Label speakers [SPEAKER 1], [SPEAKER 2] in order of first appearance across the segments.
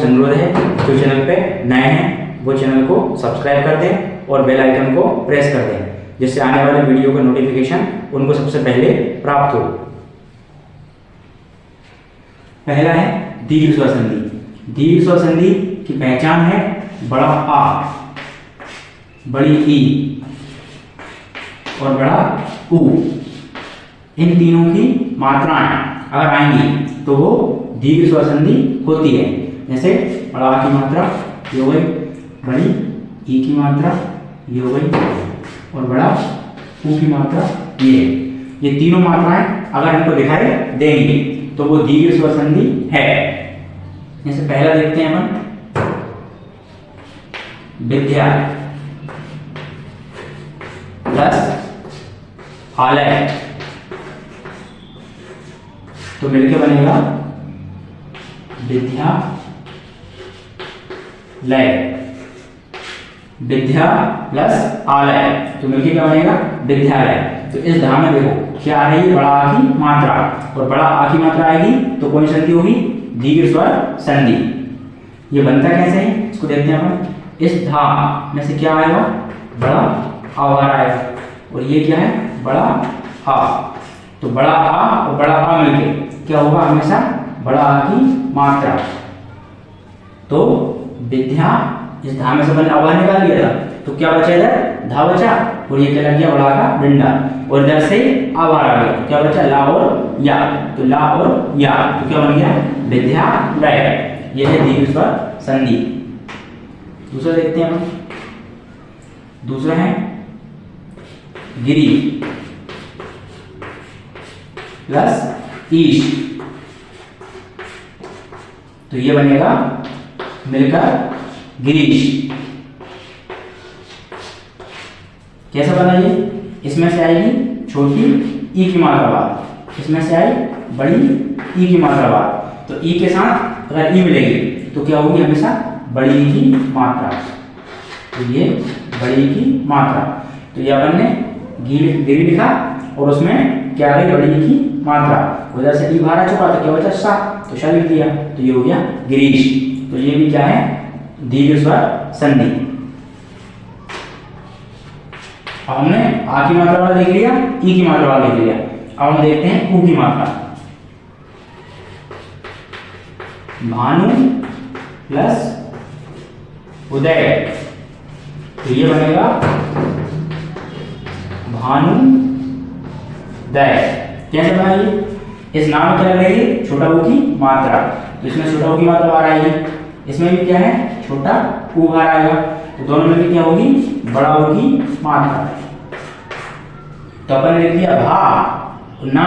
[SPEAKER 1] आपसे अनुरोध है, जो चैनल पे नए हैं वो चैनल को सब्सक्राइब कर दें और बेल आइकन को प्रेस कर दें, जिससे आने वाले वीडियो का नोटिफिकेशन उनको सबसे पहले प्राप्त हो। पहला है दीर्घ स्वर संधि। दीर्घ स्वर संधि की पहचान है बड़ा आ, बड़ी ई और बड़ा ऊ। इन तीनों की मात्राएं अगर आएंगी तो वो दीर्घ स्वर संधि होती है। जैसे बड़ा आ की मात्रा ये हो गई, बड़ी ई की मात्रा ये हो गई और बड़ा ऊ की मात्रा ये है। ये तीनों मात्राएं अगर हमको दिखाई देंगी तो वो दीर्घ स्वर संधि है। जैसे पहला देखते हैं अपन, विद्या प्लस आलय, तो मिलके बनेगा विद्या लय। विद्या प्लस आलय तो मिलके क्या बनेगा विद्यालय। तो इस धा में देखो क्या आ रही है, बड़ा आ की मात्रा, और बड़ा आ की मात्रा आएगी तो कौन सी संधि होगी, दीर्घ स्वर संधि। ये बनता कैसे है इसको देखते हैं अपन। इस धा में से क्या आएगा, बड़ा आ बाहर आएगा, और ये क्या है बड़ा आ। तो बड़ा आ और बड़ा आ मिलके क्या होगा, हमेशा बड़ा आ की मात्रा। तो विद्या, इस धा में से मैंने आ बाहर निकाल दिया था तो क्या बचा इधर, धा बचा, और ये क्या लग गया बड़ा का डंडा, और इधर से आ बाहर आ गया तो क्या बचा ला और या। तो ला और या तो क्या बन गया विद्यालय। यह है दीर्घ स्वर संधि। दूसरा देखते हैं हम। दूसरा है गिरी प्लस ईश, तो ये बनेगा मिलकर गिरीश। कैसा बना ये, इसमें से आएगी छोटी ई की मात्रा बार, इसमें से आई बड़ी ई की मात्रा बार। तो ई के साथ अगर ई मिलेगी तो क्या होगी, हमेशा बड़ी ई की मात्रा। तो ये बड़ी ई की मात्रा। तो ये अपन ने गिरी लिखा और उसमें क्या आ गई, बड़ी ई की मात्रा। उधर से ई बाहर आ चुका तो क्या बचा सा, तो सा लिख दिया, तो ये हो गया गिरीश। तो ये भी क्या है, दीर्घ स्वर संधि। अब हमने आ की मात्रा वाला देख लिया, ई की मात्रा वाला देख लिया। अब हम देखते हैं ऊ की मात्रा। भानु प्लस उदय, तो ये बनेगा भानु दय। कैसे बनाइए, इस नाम में क्या लगेगी, छोटा ऊ की मात्रा, तो इसमें छोटा ऊ की मात्रा बाहर आएगी, इसमें भी क्या है छोटा ऊ बाहर आएगा, तो दोनों में क्या होगी, बड़ा ऊ की मात्रा। तो अपन ने लिख दिया भा ना,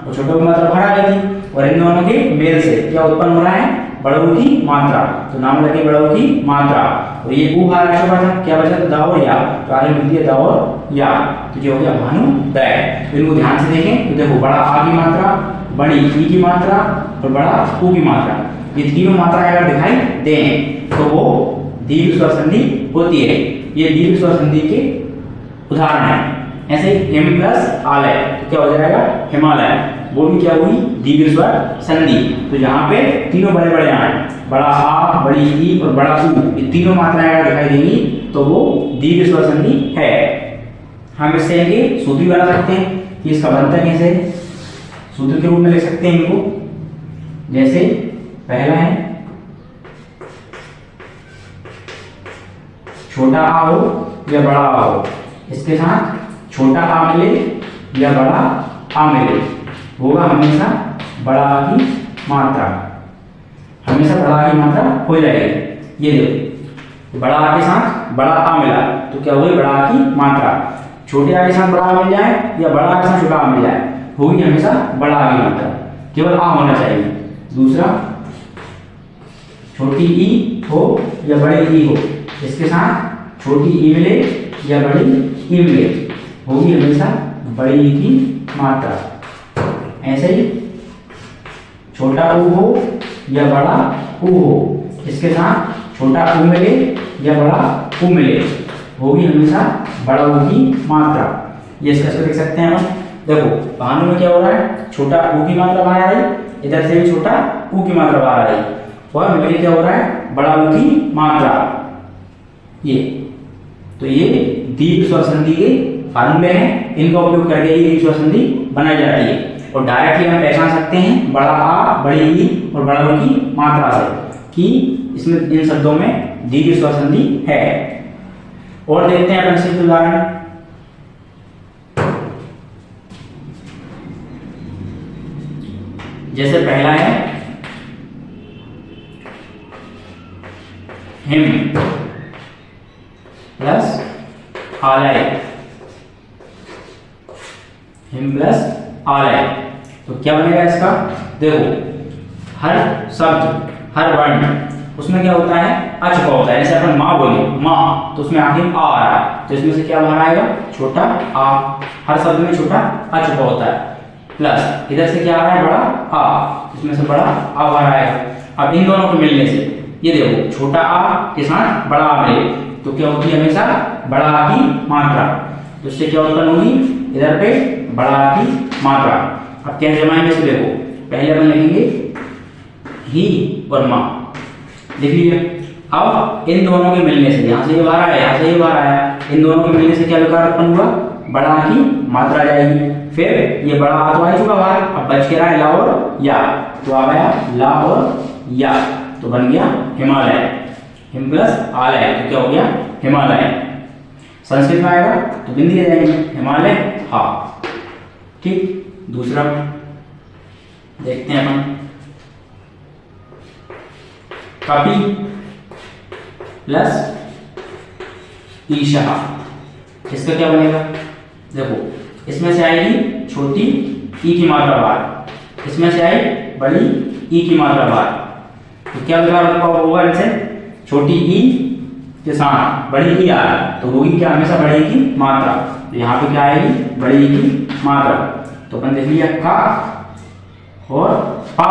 [SPEAKER 1] और छोटा ऊ की मात्रा बाहर आ गई थी, और इन दोनों के मेल से क्या उत्पन्न हो रहा है, बड़ा ऊ की मात्रा। तो नाम लगे बड़ा ऊ की मात्रा, और ये ऊ बाहर आ चुका था, क्या बचा दा और या, तो आगे लिख दिया दा और या, तो ये हो गया भानु दय। तो इनको ध्यान से देखें तो देखो बड़ा आ की मात्रा, बड़ी ई की मात्रा और बड़ा ऊ की मात्रा, ये तीनों मात्राएं अगर दिखाई दें तो वो दीर्घ स्वर संधि होती है। ये दीर्घ स्वर संधि के उदाहरण है। ऐसे हिम प्लस आलय तो क्या हो जाएगा हिमालय, वो भी क्या हुई दीर्घ स्वर संधि। तो यहाँ पे तीनों बड़े बड़े आए, बड़ा आ, बड़ी ई और बड़ा ऊ, ये तीनों मात्राएं अगर दिखाई देंगी तो वो दीर्घ स्वर संधि है। हम इससे इनके सूत्र बना सकते हैं कि इसका बनता कैसे, सूत्र के रूप में लिख सकते हैं इनको। जैसे पहला है छोटा आ हो या बड़ा आ हो, इसके साथ छोटा आ मिले या बड़ा आ मिले, होगा हमेशा बड़ा आ की मात्रा, हमेशा बड़ा आ की मात्रा हो जाएगी। ये देखो बड़ा आ के साथ बड़ा आ मिला तो क्या होगी बड़ा आ की मात्रा। छोटे आ के साथ बड़ा आ मिल जाए या बड़ा आ के साथ छोटा आ मिल जाए, होगी हमेशा बड़ा आ की मात्रा, केवल आ होना चाहिए। दूसरा छोटी ई हो या बड़ी ई हो, इसके साथ छोटी ई मिले या बड़ी ई मिले, होगी हमेशा बड़ी ई की मात्रा। ऐसे ही छोटा ऊ हो या बड़ा ऊ हो, इसके साथ छोटा ऊ मिले या बड़ा ऊ मिले, होगी हमेशा बड़ा ऊ की मात्रा। ये इसका देख सकते हैं हम। देखो भानु में क्या हो रहा है, छोटा ऊ की मात्रा बाहर आ रही, इधर से भी छोटा ऊ की मात्रा बाहर आ रही। और मिलके क्या हो रहा है, बड़ा ऊ की मात्रा। ये तो ये दीर्घ स्वर संधि के फार्मूले हैं, इनका उपयोग करके ये दीर्घ स्वर संधि बनाई जाती है। और डायरेक्टली हम पहचान सकते हैं बड़ा आ, बड़ी ई और बड़ा ऊ की मात्रा से कि इसमें इन शब्दों में दीर्घ स्वर संधि है। और देखते हैं अपन संक्षिप्त उदाहरण। जैसे पहला है हिम प्लस आलय, हिम प्लस आलय। तो क्या बनेगा इसका, देखो हर शब्द हर वर्ण उसमें क्या होता है, अ छुपा होता है। जैसे अपन माँ बोले माँ, तो उसमें आखिर आ रहा है, तो इसमें से क्या बाहर आएगा, छोटा आ। हर शब्द में छोटा अ छुपा होता है। प्लस इधर से क्या आ रहा है, बड़ा आ, इसमें से बड़ा आ बाहर आएगा। अब इन दोनों को मिलने से ये देखो छोटा आ के साथ बड़ा आ मिले तो क्या होती है, हमेशा बड़ा आ की मात्रा। तो इससे क्या उत्पन्न होगी, इधर पे बड़ा आ की मात्रा। अब क्या जमाएंगे इसको, देखो पहले अपन लिखेंगे ही और माँ, लिख लीजिए। अब इन दोनों के मिलने से, यहाँ से ये बाहर आया, यहाँ से ये बाहर आया, इन दोनों के मिलने से क्या विकार उत्पन्न हुआ, बड़ा आ की मात्रा जाएगी। फिर ये बड़ा आ तो आ चुका बाहर, अब बच के रहा है ला और या, तो आ गया ला और या, तो बन गया हिमालय। हिम प्लस आलय तो क्या हो गया, हिमालय। संस्कृत में आएगा तो बिंदी आ जाएंगे, हिमालय हा। ठीक, दूसरा देखते हैं अपन, कपि प्लस ईशा। इसका क्या बनेगा, देखो इसमें से आएगी छोटी ई की मात्रा बाहर, इसमें से आई बड़ी ई की मात्रा बाहर। तो क्या होगा, इनसे छोटी ई के साथ बड़ी ई आ रहा है तो होगी क्या, हमेशा बड़ी ई की मात्रा। तो यहाँ पे क्या आएगी, बड़ी ई की मात्रा। तो अपन देख लिया का और पा,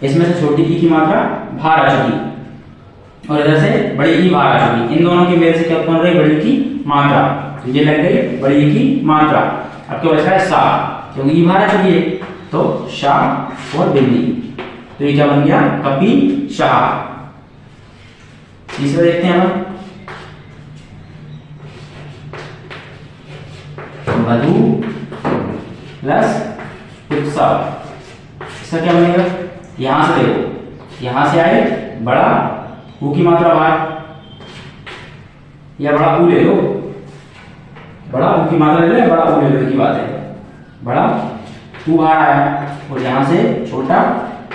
[SPEAKER 1] इसमें से छोटी ई की मात्रा बाहर आ चुकी और इधर से बड़ी ई बाहर आ चुकी। इन दोनों की मेल से क्या उत्पन्न हो रही, बड़ी की मात्रा। तो ये लग गई बड़ी ई की मात्रा। अब क्या बच रहा है सा, क्योंकि ई बाहर आ चुकी है तो शाह और बिंदी। तो ये क्या बन गया, कपि शाह। तीसरा देखते हैं हम, वधु प्लस उत्सव। इसका क्या बनेगा, यहां से देखो, यहां से आए बड़ा ऊ की मात्रा बाहर, या बड़ा ऊ ले लो, बड़ा ऊ की मात्रा ले लो, बड़ा ऊ ले लो की बात है। बड़ा ऊ बाहर आया और यहां से छोटा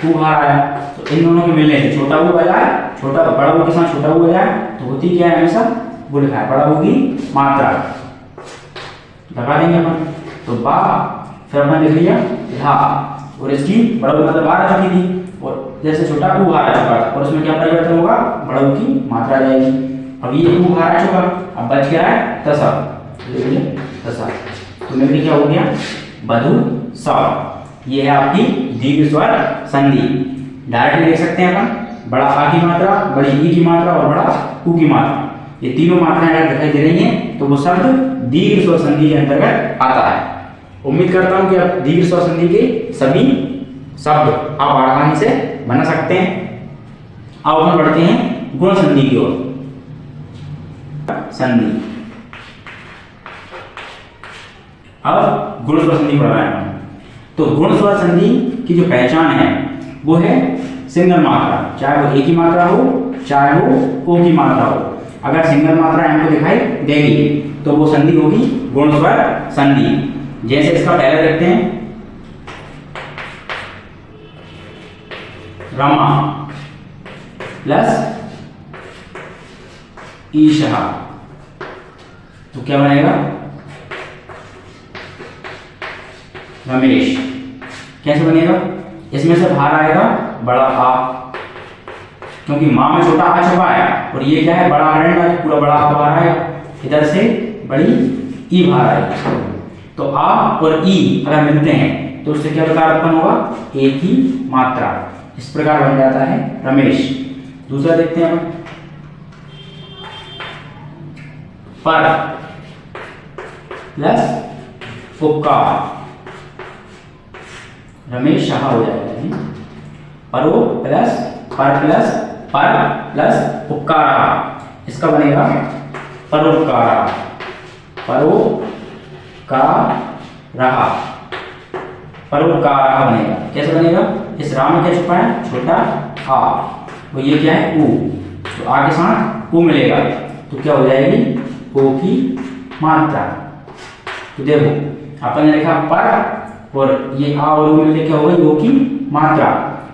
[SPEAKER 1] ऊ बाहर आया, तो इन दोनों के मिलने से छोटा ऊ बजाय, छोटा बड़ा ऊ के साथ छोटा ऊ बजाय तो होती क्या है, हमेशा वो लिखा है बड़ा ऊ की मात्रा। लगा देंगे अपन, तो बा, फिर अपन लिख लिया धा, और इसकी बड़ा ऊ मतलब बाहर आ चुकी थी और जैसे छोटा ऊ बाहर आ चुका और उसमें क्या परिवर्तन होगा, बड़ा ऊ की मात्रा आ जाएगी। अब ये ऊ बाहर आ चुका, अब बच गया है तसा, तसा। तो मेरे क्या हो गया, बधु सा। ये है आपकी दीर्घ स्वर संधि। डायरेक्टली लिख सकते हैं अपन, बड़ा आ की मात्रा, बड़ी ई की मात्रा और बड़ा ऊ की मात्रा। ये तीनों मात्राएं अगर दिखाई दे रही हैं तो वो शब्द दीर्घ स्वर संधि के अंतर्गत आता है। उम्मीद करता हूं कि आप दीर्घ स्वर संधि के सभी शब्द आप आसानी से बना सकते हैं। अब हम बढ़ते हैं गुण संधि की ओर। संधि, अब गुण स्वर संधि पढ़ रहे हैं। तो गुण स्वर संधि की जो पहचान है वो है सिंगल मात्रा, चाहे वो ए की मात्रा हो चाहे वो ओ की मात्रा हो। अगर सिंगल मात्रा हमको दिखाई देगी तो वो संधि होगी गुण स्वर संधि। जैसे इसका पहले देखते हैं, रमा प्लस ईशा, तो क्या बनेगा, रमेश। कैसे बनेगा, इसमें से बाहर आएगा बड़ा आ, क्योंकि माँ में छोटा आ छुपा है और ये क्या है, बड़ा आ, पूरा बड़ा आ बाहर आएगा, इधर से बड़ी ई बाहर आएगी। तो आ और ई अगर मिलते हैं तो उससे क्या प्रकार उत्पन्न होगा, ए की मात्रा। इस प्रकार बन जाता है रमेश। दूसरा देखते हैं हम, पर प्लस उपकार, रमेश शाह हो जाएगा। परो प्लस पर प्लस उपकारा, इसका बनेगा परोपकारा, परोपकारा, परोपकारा बनेगा। कैसे बनेगा? इस रा में क्या छुपा है? छोटा आ, और ये क्या है? ऊ, तो आ के साथ ऊ मिलेगा तो क्या हो जाएगी? ओ की मात्रा। तो देखो अपन ने लिखा पर, और ये आ और ऊ मिलके क्या हो गई? ओ की मात्रा,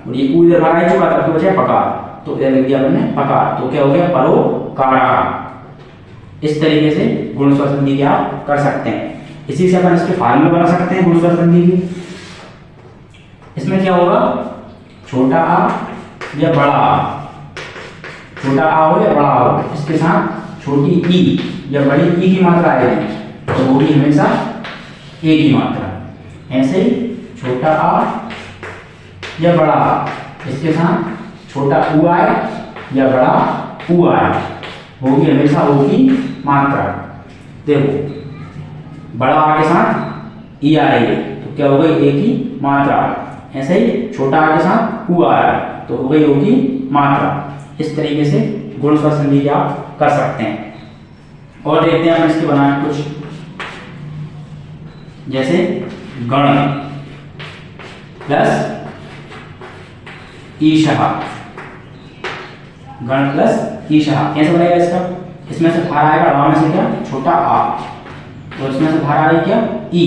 [SPEAKER 1] और ये ऊ इधर भरा ही चुका था तो बचा पकार, तो इधर लिख दिया हमने पकार, तो क्या हो गया? परोपकारा। इस तरीके से गुणस्वर संधि की आप कर सकते हैं। इसी से अपन इसके फार्मूले बना सकते हैं गुणस्वर संधि की। इसमें क्या होगा? छोटा आ या बड़ा आ, छोटा आ हो या बड़ा आ हो, इसके साथ छोटी ई या बड़ी ई की मात्रा आएगी तो वो भी हमेशा ए की मात्रा। ऐसे ही छोटा आ या बड़ा आ, इसके साथ छोटा ऊ आए या बड़ा ऊ आए, वो भी हमेशा ओ की मात्रा। देखो बड़ा आ के साथ ई आ रही है तो क्या हो गई? ए की मात्रा। ऐसे ही छोटा आ के साथ ऊ आ रहा है तो हो गई ओ की मात्रा। इस तरीके से गुणस्वर संधि की आप कर सकते हैं। और देखते हैं हम इसके बनाए कुछ, जैसे गण प्लस ईशः, गण प्लस ईशः कैसे बनेगा इसका? इसमें से बाहर आएगा रा में से क्या? छोटा आ, और इसमें से बाहर आएगी क्या? ई,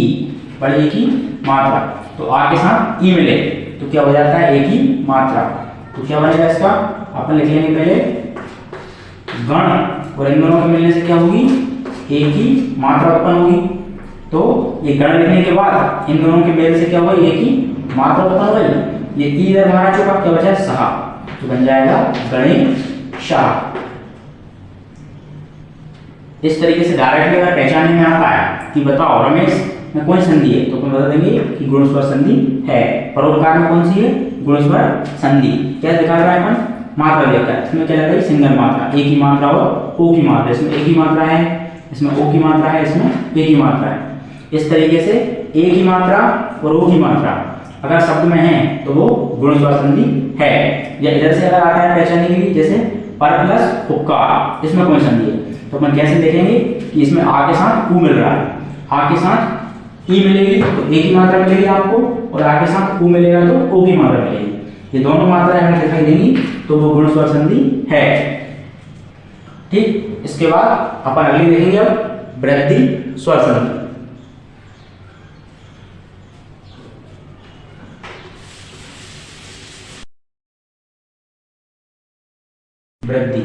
[SPEAKER 1] बड़ी की मात्रा, तो आ के साथ ई मिले तो क्या हो जाता है? ए की मात्रा। तो क्या बनेगा इसका? अपन लिख लेंगे पहले गण, और इन दोनों के मिलने से क्या होगी? ए की मात्रा उत्पन्न होगी। तो ये गण लिखने के बाद इन दोनों के मेल से क्या होगा? ए की मात्रा उत्पन्न हो गई। ये ई इधर बाहर चुका, क्या बचा? सहा, तो बन जाएगा गणेशः। इस तरीके से डायरेक्टली अगर पहचानने में आता है कि बताओ रमेश में कौन संधि है, तो अपन बता देंगे कि गुणस्वर संधि है। परोपकार में कौन सी है? गुणस्वर संधि। क्या दिखा रहा है? अपन मात्रा देखा है, इसमें क्या लग रही है? सिंगल मात्रा, ए की मात्रा और ओ की मात्रा। इसमें ए की मात्रा है, इसमें ओ की मात्रा है, इसमें ए की मात्रा है। इस तरीके से ए की मात्रा और ओ की मात्रा अगर शब्द में है तो वो गुणस्वर संधि है। या इधर से अगर आता है पहचानने के लिए, जैसे पर प्लस उपकार, इसमें कौन संधि है? तो अपन कैसे देखेंगे कि इसमें आ के साथ ऊ मिल रहा है, आ के साथ ई मिलेगी तो ए की मात्रा मिलेगी आपको, और आ के साथ ऊ मिलेगा तो ओ की मात्रा मिलेगी। ये दोनों मात्राएं हमें दिखाई देंगी तो वो गुणस्वर संधि है। ठीक, इसके बाद अपन अगली देखेंगे अब वृद्धि स्वर संधि। वृद्धि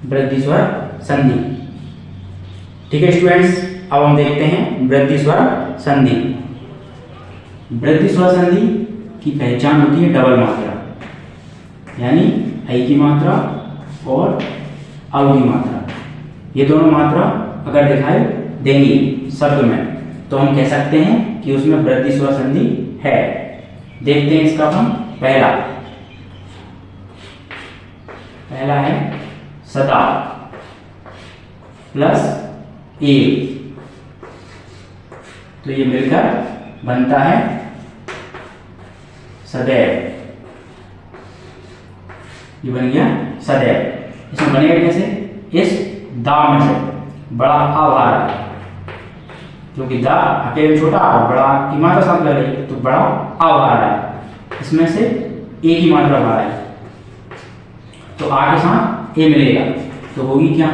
[SPEAKER 1] वृद्धि स्वर संधि। ठीक है स्टूडेंट्स, अब हम देखते हैं वृद्धि स्वर संधि। वृद्धि स्वर संधि की पहचान होती है डबल मात्रा, यानी ऐ की मात्रा और औ की मात्रा। ये दोनों मात्रा अगर दिखाई देंगी शब्द में तो हम कह सकते हैं कि उसमें वृद्धि स्वर संधि है। देखते हैं इसका हम पहला है सदा प्लस ए, तो ये मिलकर बनता है सदैव। ये बन गया सदैव। इसमें बनेगा कैसे? इस दा में से बड़ा आ बाहर है, क्योंकि दा अकेले छोटा और बड़ा की मात्रा साथ लग रही है तो बड़ा आ बाहर है, इसमें से ए की मात्रा बाहर है तो आ के साथ ए मिलेगा तो होगी क्या?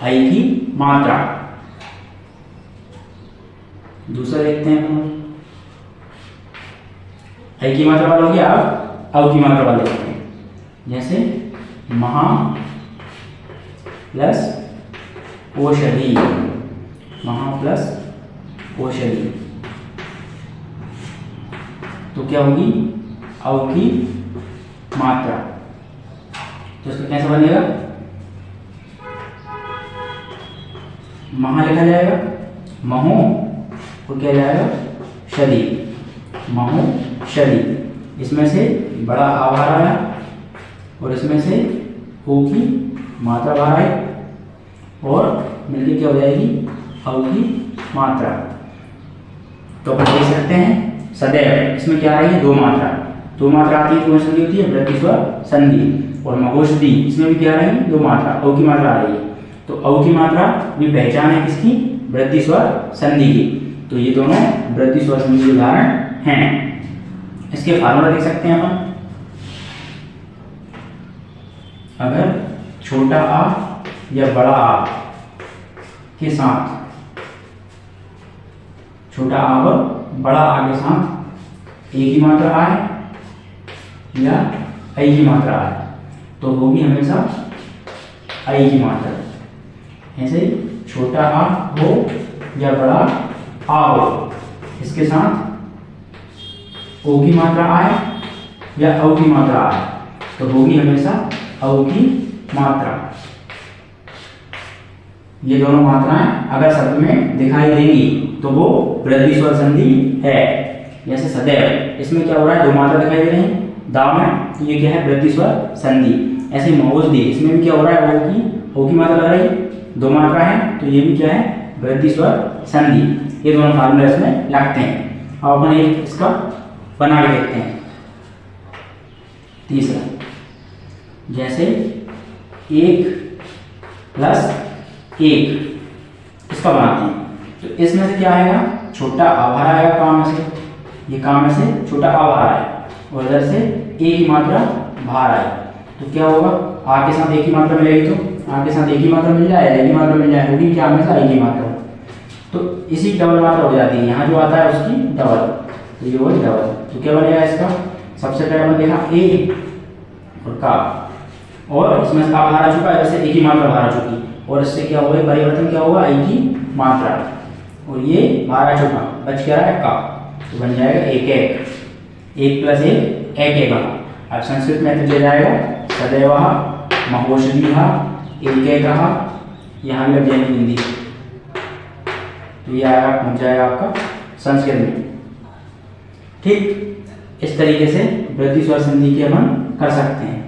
[SPEAKER 1] आई की मात्रा। दूसरा देखते हैं हम, आई की मात्रा वाला हो गया। अब औ की मात्रा वाले देखते हैं, जैसे महा प्लस औषधि, महा प्लस औषधि, तो क्या होगी? औ की मात्रा। तो इसका कैसे बनेगा? महा लिखा जाएगा, महो और क्या जाएगा? शदी, महो शदी। इसमें से बड़ा आ बाहर आया और इसमें से ओ की मात्रा बाहर आई और मिलके क्या हो जाएगी? औ औ की मात्रा। तो अपन देख सकते हैं सदैव इसमें क्या आ रही है, दो मात्रा। दो मात्रा आती है तो कौन संधि होती है, वृद्धि स्वर संधि। और महोषधि इसमें भी क्या आ रही है, दो मात्रा, औ की मात्रा आ रही है। तो औ की मात्रा भी पहचान है किसकी, वृद्धि स्वर संधि की। तो ये दोनों वृद्धि स्वर संधि के उदाहरण हैं। इसके फार्मूला देख सकते हैं अपन। अगर छोटा आ या बड़ा आ के साथ, छोटा आ और बड़ा आ के साथ ए की मात्रा आ है या आई की मात्रा आ है, तो होगी हमेशा आई की मात्रा। ऐसे ही छोटा आ हो या बड़ा आ हो, इसके साथ ओ की मात्रा आए या औ की मात्रा आए, तो होगी हमेशा औ की मात्रा। ये दोनों मात्राएं अगर शब्द में दिखाई देंगी तो वो वृद्धि स्वर संधि है। जैसे सदैव, इसमें क्या हो रहा है, दो मात्रा दिखाई दे रही है दा में, तो ये क्या है, वृद्धि स्वर संधि। ऐसे महोषधि, इसमें भी क्या हो रहा है, ओ की मात्रा लग रही है, दो मात्रा है, तो ये भी क्या है, वृद्धि स्वर संधि। ये दोनों फार्मूला इसमें लगते हैं। अब अपन एक इसका बना के देखते हैं। तीसरा, जैसे 1 + 1 इसका बनाते हैं, तो इसमें से क्या आएगा, छोटा आ बाहर आएगा काम में से, ये काम में से छोटा आ बाहर आएगा और इधर से ए की मात्रा बाहर आएगा। तो क्या होगा, आ के साथ ए की मात्रा मिलेगी, तो आ के साथ ए की मात्रा मिल जाए, ए की मात्रा मिल जाए, होगी क्या, हमेशा ए की मात्रा। तो इसी डबल मात्रा हो जाती है, यहाँ जो आता है उसकी डबल, तो ये हो डबल। तो क्या बनेगा इसका, सबसे पहले हमने देखा ए और का, और इसमें से आ बाहर आ चुका है, जैसे ए की मात्रा बाहर आ चुकी, और इससे क्या होगा, परिवर्तन क्या होगा, आई की मात्रा, और ये बाहर आ चुका, बच क्या रहा है का, तो बन जाएगा 1 1 1 + 1 1 1। अब संस्कृत में तो ले जाएगा सदैव महोषधि एक एक, यहाँ लग जाएगी हिंदी, तो ये आएगा, पहुंच जाएगा आपका संस्कृत में। ठीक इस तरीके से वृद्धि स्वर संधि के अपन कर सकते हैं।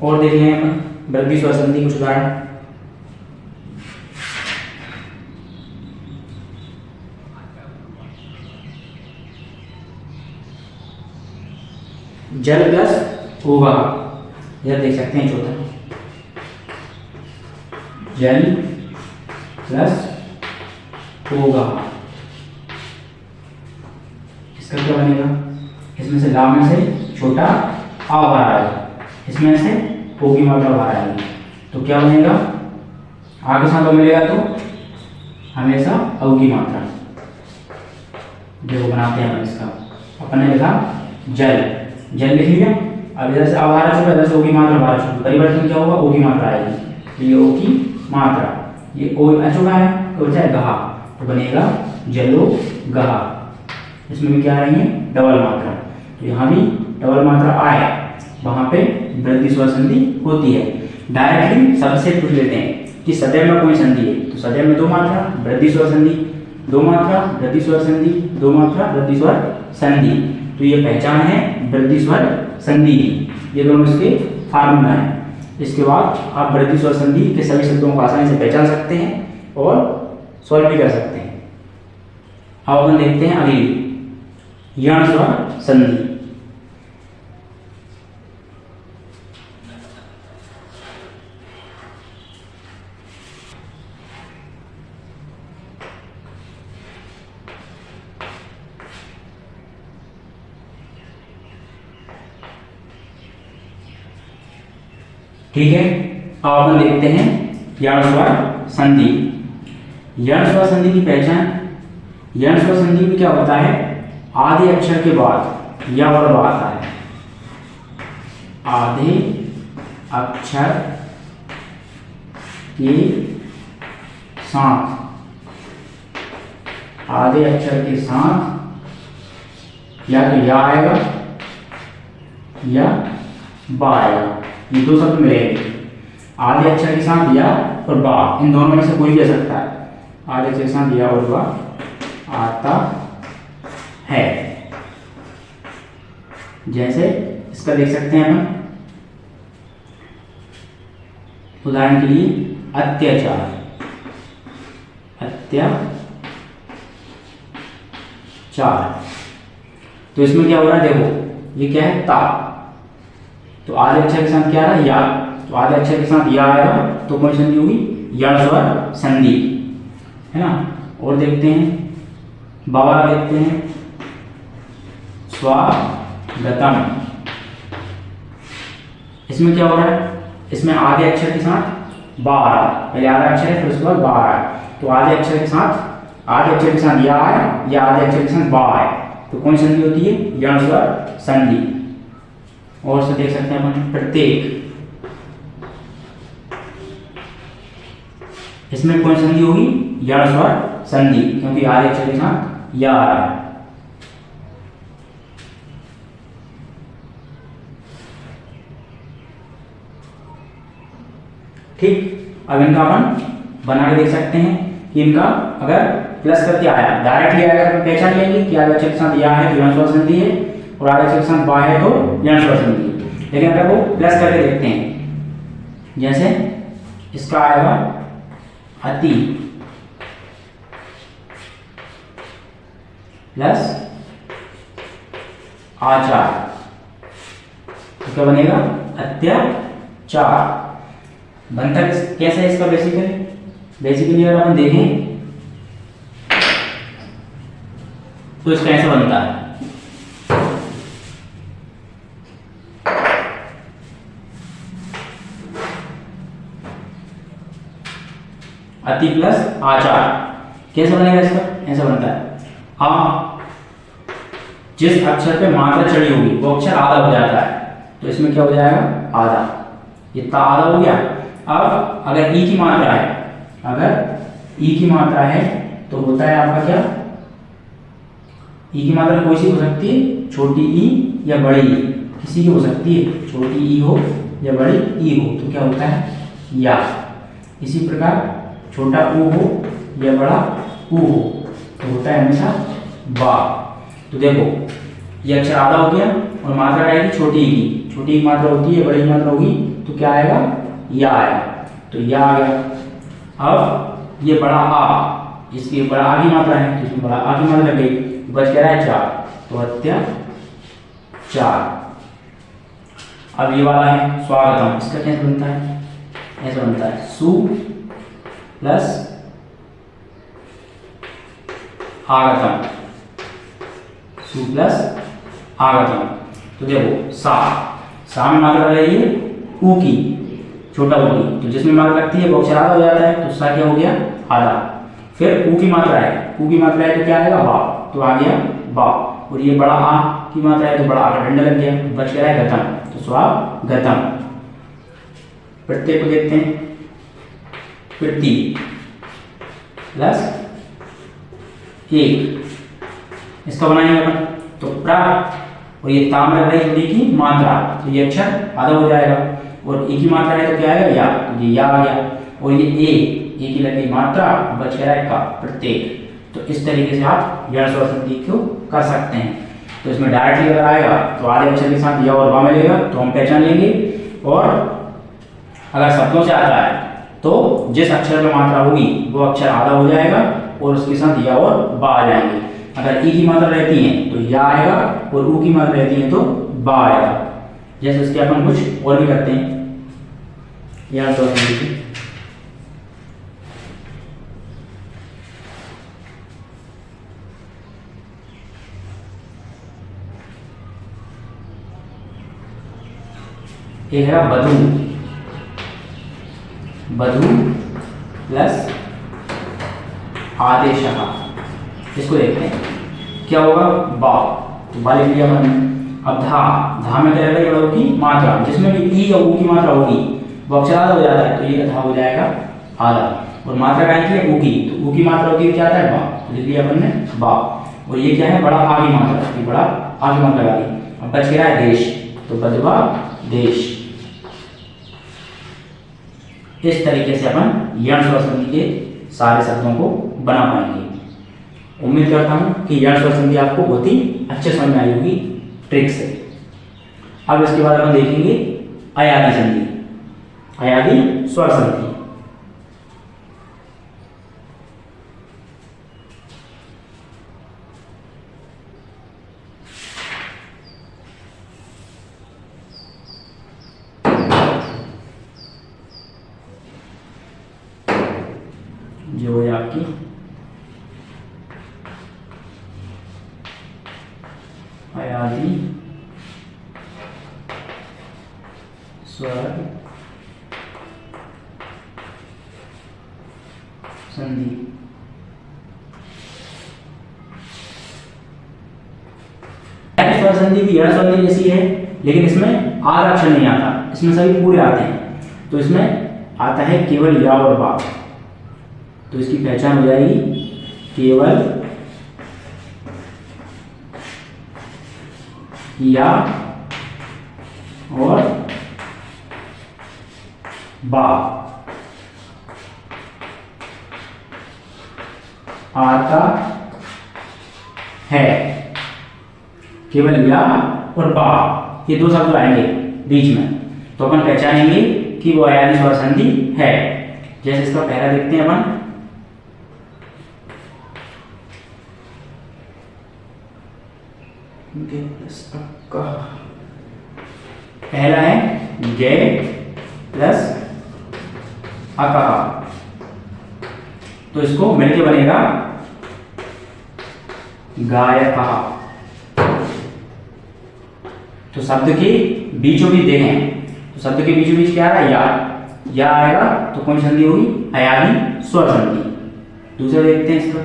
[SPEAKER 1] और देख लें अपन वृद्धि स्वर संधि कुछ उदाहरण। जल + ओगा, यह देख सकते हैं चौथा, जल + ओगा, इसका क्या बनेगा, इसमें से ला में से छोटा आ बाहर आएगा, इसमें से ओ की मात्रा बाहर आएगी, तो क्या बनेगा, आ के साथ ओ मिलेगा तो हमेशा औ की मात्रा। देखो बनाते हैं अपन इसका, अपन ने लिखा जल, जल लिख लिया। अब इधर से आ बाहर आ चुका, इधर से ओ की मात्रा बाहर आ चुकी, परिवर्तन क्या होगा, ओ की मात्रा आएगी, तो ये ओ की मात्रा, ये ओ आ चुका है, तो बचा है गहा, तो बनेगा जलो गहा। इसमें भी क्या आ रही है, डबल मात्रा, तो यहाँ भी डबल मात्रा आए, वहां पे वृद्धि स्वर संधि होती है। डायरेक्टली सबसे पूछ लेते हैं कि सदैव में कोई संधि है, तो सदैव में दो मात्रा वृद्धि स्वर संधि, दो मात्रा वृद्धि स्वर संधि, दो मात्रा वृद्धि स्वर संधि, तो ये पहचान है वृद्धि स्वर संधि की। ये दोनों इसके फार्मूला है। इसके बाद आप वृद्धि स्वर संधि के सभी शब्दों को आसानी से पहचान सकते हैं और सॉल्व भी कर सकते हैं। अब अपन देखते हैं अगली यण स्वर संधि। ठीक है, अब अपन देखते हैं यण स्वर संधि। यण स्वर संधि की पहचान, यण स्वर संधि में क्या होता है, आधे अक्षर के बाद या और बा आता है, आधे अक्षर के साथ, आधे अक्षर के साथ या तो या आएगा या बा आएगा, ये दो शब्द मिलेंगे। आधे अक्षर के साथ या और बा, इन दोनों में से कोई भी आ सकता है। आधे अक्षर के साथ या और बा आता है। जैसे इसका देख सकते हैं अपन, उदाहरण के लिए अत्याचार, अत्याचार। तो इसमें क्या हो रहा है, देखो ये क्या है, ता, तो आधे अक्षर के साथ क्या आ रहा है, या, तो आधे अक्षर के साथ या आएगा तो कौन संधि होगी, यण स्वर संधि, है ना। और देखते हैं बाबा, देखते हैं स्वागतम। इसमें क्या हो रहा है, इसमें आधे अक्षर के साथ बा आ रहा है, पहले आधा अक्षर है फिर उसके बाद बा आ रहा है, तो आधे अक्षर के साथ या है या आधे अक्षर के साथ बा है, तो कौन संधि होती है, यण स्वर संधि। और से देख सकते हैं अपन प्रत्येक, इसमें कौन संधि होगी, यण स्वर संधि, क्योंकि आधे अक्षर के साथ या आ रहा है। ठीक, अब इनका अपन बना के देख सकते हैं कि इनका अगर प्लस करके आया, डायरेक्टली आएगा तो पहचान लेंगे कि आधे अक्षर के साथ या है तो यण स्वर संधि है, और आधे अक्षर के साथ बा है तो यण स्वर संधि है। लेकिन अगर वो प्लस करके देखते हैं, जैसे इसका आएगा अति प्लस आचार, तो क्या बनेगा, अत्याचार। बनता कैसे है इसका, बेसिकली अगर हम देखें तो इसका ऐसा बनता है, अति प्लस आचार। कैसे बनेगा इसका, ऐसा बनता है, हाँ जिस अक्षर पे मात्रा चढ़ी होगी वो अक्षर आधा हो जाता है, तो इसमें क्या हो जाएगा, आधा, इतना आधा हो गया। अब अगर ई की मात्रा है, तो होता है आपका क्या, ई की मात्रा कोई सी हो सकती है, छोटी ई या बड़ी ई, किसी की हो सकती है, छोटी ई हो या बड़ी ई हो, तो क्या होता है, या। इसी प्रकार छोटा ऊ हो या बड़ा ऊ हो तो होता है हमेशा बा। तो देखो ये अक्षर आधा हो गया और मात्रा आएगी छोटी ई की, छोटी ई मात्रा होती है, बड़ी मात्रा होगी तो क्या आएगा, या आएगा, तो या आ गया। अब ये बड़ा आ, जिसकी बड़ा आ की मात्रा है तो इसमें बड़ा आ की मात्रा लग गई, बच क्या रहा है 4, तो अत्याचार। अब ये वाला है स्वागतम, इसका कैसे बनता है, ऐसा बनता है, सु प्लस आगतम, सु प्लस आगतम। तो देखो सा में मात्रा रही है ऊ की, छोटा ऊ की, तो जिसमें मात्रा लगती है वो अक्षर आधा हो जाता है, तो सा क्या हो गया, आधा। फिर ऊ की मात्रा है, तो क्या आएगा, बा, तो आ गया बा। और ये बड़ा आ की मात्रा है तो बड़ा आ का डंडा लग गया, बच गया है गतम, तो स्वागतम। प्रत्येक को देखते हैं, प्रति प्लस 1, इसका बनाएंगे अपन, तो प्रा, और ये ताम लग रही हिंदी की मात्रा, तो ये अक्षर आधा हो जाएगा, और ए की मात्रा है तो क्या आएगा, या, तो ये या आ गया। और ये ए की लगी मात्रा, बच गया है का, प्रत्येक। तो इस तरीके से आप यण स्वर संधि को कर सकते हैं। तो इसमें डायरेक्टली अगर आएगा तो आधे अक्षर के साथ या और बा मिलेगा तो हम पहचान लेंगे, और अगर शब्दों से आता है तो जिस अक्षर में मात्रा होगी वो अक्षर आधा हो जाएगा और उसके साथ या और बा आ जाएंगे। अगर ई की मात्रा रहती है तो या आएगा, और ऊ की मात्रा रहती है तो बा आएगा। जैसे उसके अपन कुछ और भी करते हैं, यण स्वर संधि की। एक है बधू, प्लस आदेशः, इसको देखते हैं क्या होगा, बा, तो बा लिख लिया हमने। अब धा में क्या रहेगा, बड़ों की मात्रा, जिसमें भी ई या ऊ की मात्रा होगी वो अक्षर आधा हो जाता है, तो ये धा हो जाएगा आधा। और मात्रा का है ऊ की, तो ऊ की मात्रा होती है क्या आता है, बा, तो लिख लिया अपन ने बा। और ये क्या है, बड़ा आ की मात्रा, ये बड़ा आ की मात्रा लगा दी। अब बच गया है देश, तो बधवा देश। इस तरीके से अपन यण स्वर संधि के सारे शब्दों को बना पाएंगे। उम्मीद करता हूं कि यण स्वर संधि आपको बहुत ही अच्छे समझ में आई होगी ट्रिक से। अब इसके बाद अपन देखेंगे अयादी संधि, अयादी स्वर संधि। अयादी स्वर संधि। स्वर संधि भी यह संधि जैसी है, लेकिन इसमें आधा अक्षर नहीं आता, इसमें सभी पूरे आते हैं। तो इसमें आता है केवल या और बा, तो इसकी पहचान हो जाएगी केवल या और बा आता है। केवल या और बा ये दो शब्द आएंगे बीच में, तो अपन पहचानेंगे कि वो अयादी स्वर संधि है। जैसे इसका पहला देखते हैं अपन, पहला है गे प्लस अका, तो इसको मिलके बनेगा गायका। तो शब्द के बीचों बीच देखें, तो शब्द के बीचों बीच क्या आ रहा है या आएगा, तो कौन संधि होगी, अयादी स्वर संधि। दूसरा देखते हैं इसका,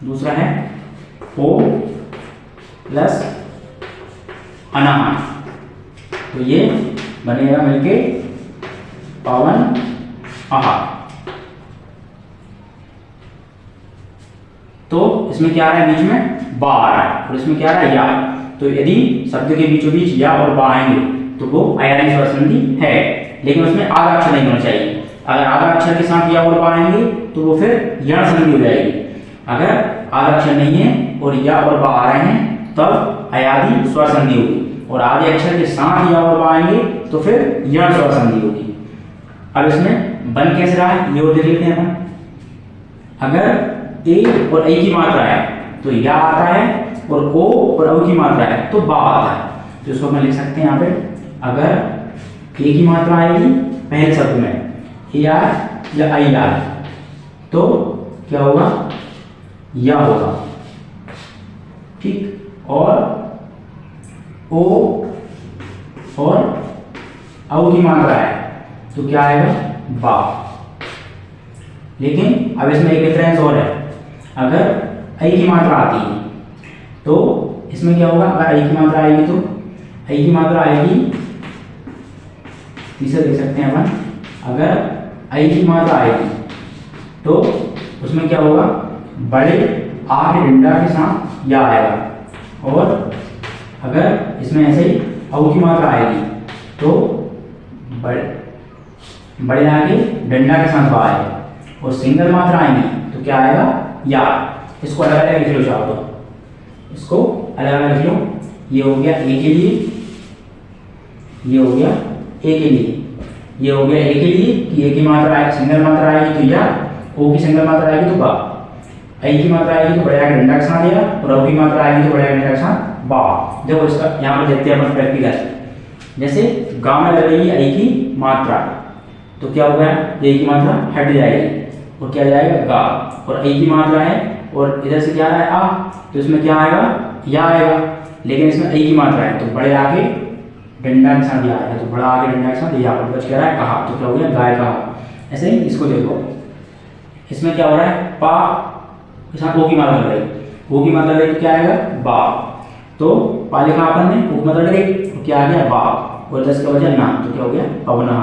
[SPEAKER 1] दूसरा है ओ प्लस अनाहन, तो ये बनेगा मिलके पवन आहा। तो इसमें क्या आ रहा है, बीच में बा आ रहा है, और इसमें क्या आ रहा है या। तो यदि शब्द के बीचों बीच या और बा आएंगे तो वो अयादी स्वर संधि है, लेकिन उसमें आधा अक्षर नहीं होना चाहिए। अगर आधा अक्षर के साथ या और बा आएंगे तो वो फिर यण संधि हो जाएगी। अगर आधा अक्षर नहीं है और या और बा आ रहे हैं तब अयादी स्वर संधि होगी, और आधे अक्षर के साथ या और बा आएंगे तो फिर यण स्वर संधि होगी। अब इसमें बन कैसे रहा है ये और देख लेते हैं अपन। अगर ए और ऐ की मात्रा है तो या आता है, और ओ और औ की मात्रा है तो बा आता है। तो इसको हम लिख सकते हैं यहाँ पे, अगर ए की मात्रा आएगी पहले शब्द में ए आर या आई आर तो क्या होगा, या होगा, ठीक। और ओ और औ की मात्रा है तो क्या आएगा, बा। लेकिन अब इसमें एक डिफरेंस और है, अगर ऐ की मात्रा आती है तो इसमें क्या होगा, अगर ऐ की मात्रा आएगी तो ऐ की मात्रा आएगी, तीसरा देख सकते हैं अपन, अगर ऐ की मात्रा आएगी तो उसमें क्या होगा, बड़े आ के डंडा के साथ या आएगा, और अगर इसमें ऐसे ही औ की मात्रा आएगी तो बड़े आ के डंडा के साथ बा आएगा, और सिंगल मात्रा आएंगी तो क्या आएगा, या। इसको अलग अलग लिख लो चाहो तो, इसको अलग अलग लिख लो। ये हो गया ए के लिए, ये हो गया ए के लिए, ये हो गया ए के लिए कि ए की मात्रा आएगी, सिंगल मात्रा आएगी तो या, ओ की सिंगल मात्रा आएगी तो बा, ऐ की मात्रा आएगी तो बड़े आगे डंडा के साथ या, और औ की मात्रा आएगी तो बड़े आगे डंडा के साथ बा। देखो इसका यहाँ पर देखते हैं अपन प्रैक्टिकल। जैसे गा में लग रही है ऐ की मात्रा, तो क्या होगा, ए की मात्रा हट जाएगी और क्या जाएगा, गा। और ऐ की मात्रा है और इधर से क्या है, आ, तो इसमें क्या आएगा, या आएगा। लेकिन इसमें ऐ की मात्रा है तो बड़े आगे डंडा के साथ या आएगा, तो बड़ा आगे डंडा के साथ या, और बच रहा है कहा, तो क्या हो गया, गाय कहा। ऐसे ही इसको देखो, इसमें क्या हो रहा है, पा के साथ ओ की मात्रा लग रही, ओ की मात्रा लग रही तो क्या आएगा, बा। तो पा लिखा अपन ने, ओ की मात्रा लग रही तो क्या आ गया, बा, और 10 का वजह ना, तो क्या हो गया, पवना,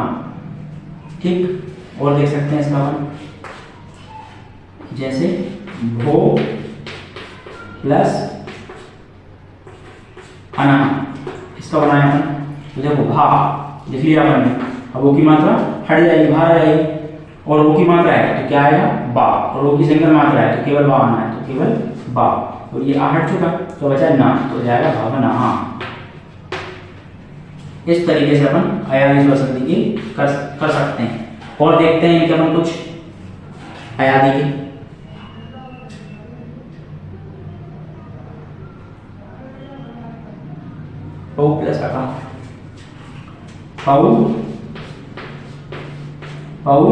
[SPEAKER 1] ठीक। और देख सकते हैं इसका अपन, जैसे भो प्लस अना, इसका बनाया अपन, तो देखो भा लिख लिया अपन ने। अब ओ की मात्रा हट जाएगी, बाहर आ जाएगी, और ओ की मात्रा है तो क्या आएगा, बा, और ओ की सिंगल मात्रा है तो केवल बा आना है, तो केवल बा, और ये आ हट चुका तो बचा ना, तो जाएगा भावना। इस तरीके से अपन अयादी स्वर संधि की कर सकते हैं। और देखते हैं कि अपन कुछ अयादी के, पौ प्लस अका, पौ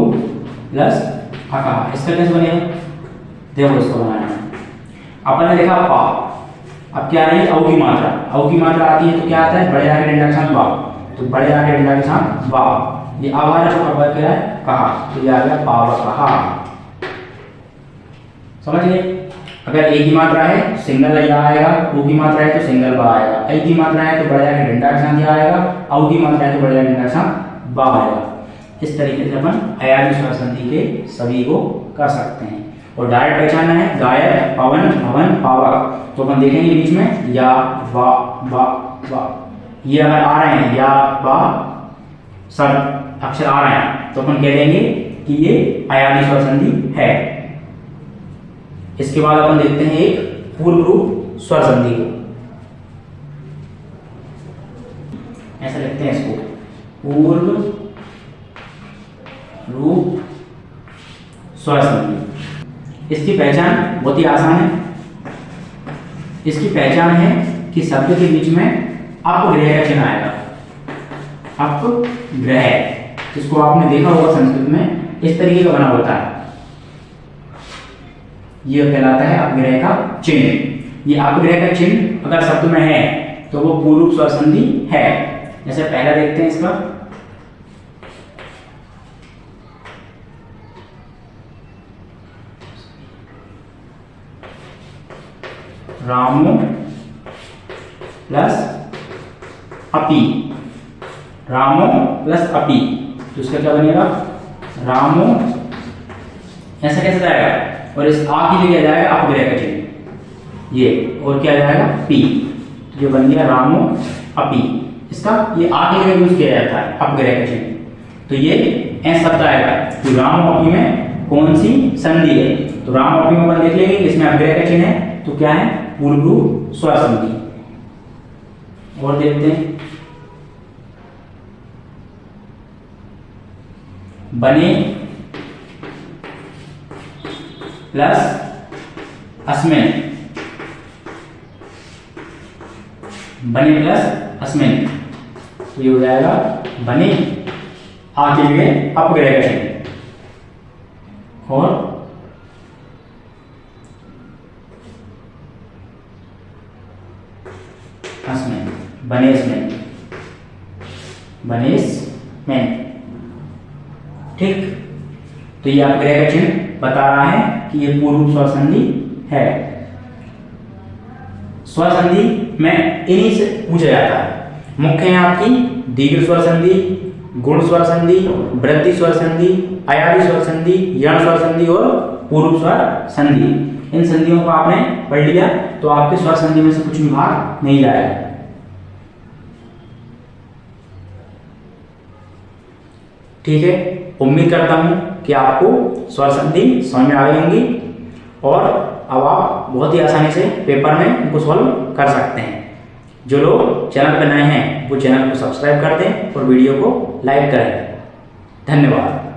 [SPEAKER 1] प्लस अका, इसका कैसे बनेगा? देखो इसको बनाना है। अपन ने देखा पा, अब क्या आ रही है? औ की मात्रा। औ की मात्रा आती है तो क्या आता है? बड़े आ के डंडा के साथ बा, तो बड़े आ के डंडा के साथ बा। ये अब आ रहा है तो अब क्या है? कहा, तो ये आ गया पा व कहा। समझ गए? अगर ए की मात्रा है सिंगल या आएगा, ओ की मात्रा है तो सिंगल बा आएगा, ए की मात्रा है तो बड़े आ के डंडा के साथ या आएगा, औ की मात्रा है तो बड़े आ के डंडा के साथ बा आएगा। इस तरीके से अपन अयाली स्वर संधि के सभी को कर सकते हैं। और डायरेक्ट पहचानना है गायक, पवन, भवन, पावक, तो अपन देखेंगे बीच में या वा वा वा, ये अगर आ रहे हैं या वा सब अक्षर आ रहे हैं तो अपन कह देंगे कि ये अयाली स्वर संधि है। इसके बाद अपन देखते हैं एक पूर्व रूप स्वर संधि को। ऐसा लिखते हैं इसको, पूर्व रूप स्वर संधि। इसकी पहचान बहुत ही आसान है। इसकी पहचान है कि शब्द के बीच में अपग्रह का चिन्ह आएगा। अपग्रह, जिसको आपने देखा होगा संस्कृत में इस तरीके का बना होता है, यह कहलाता है अपग्रह का चिन्ह। ये अपग्रह का चिन्ह अगर शब्द में है तो वो पूर्व रूप स्वर संधि है। जैसे पहला देखते हैं इसका, रामो प्लस अपी, रामो प्लस अपी, तो इसका क्या बनेगा? रामो, ऐसा कैसे जाएगा? और इस आ की जगह जाएगा अपग्रह का चिन्ह, ये, और क्या जाएगा? पी, तो ये बन गया रामो अपी। इसका ये आ की जगह यूज किया जाता है अपग्रह का चिन्ह, तो ये ऐसा शब्द आएगा कि राम अपी में कौन सी संधि है? तो राम अपी में अपन देख लेंगे इसमें अपग्रह का चिन्ह है, तो क्या है? पूर्व रूप स्वर संधि। और देखते हैं, बने प्लस अस्मिन, बने प्लस अस्मिन, तो ये हो जाएगा बने, आ के लिए अपग्रह का चिन्ह, और अस्मिन, बनेस में, बनेस में। ठीक, तो ये अपग्रह का चिन्ह बता रहा है कि ये पूर्व स्वर संधि है। स्वर संधि में इन्हीं से पूछा जाता है। मुख्य है आपकी दीर्घ स्वर संधि, गुण स्वर संधि, वृद्धि स्वर संधि, अयाली स्वर संधि, यण स्वर संधि और पूर्व स्वर संधि। इन संधियों को आपने पढ़ लिया तो आपके स्वर संधि में से कुछ भी भाग नहीं जाएगा। ठीक है, उम्मीद करता हूं कि आपको स्वर संधि समझ में आ गई होंगी और अब आप बहुत ही आसानी से पेपर में इनको सॉल्व कर सकते हैं। जो लोग चैनल पर नए हैं वो चैनल को सब्सक्राइब कर दें और वीडियो को लाइक करें। धन्यवाद।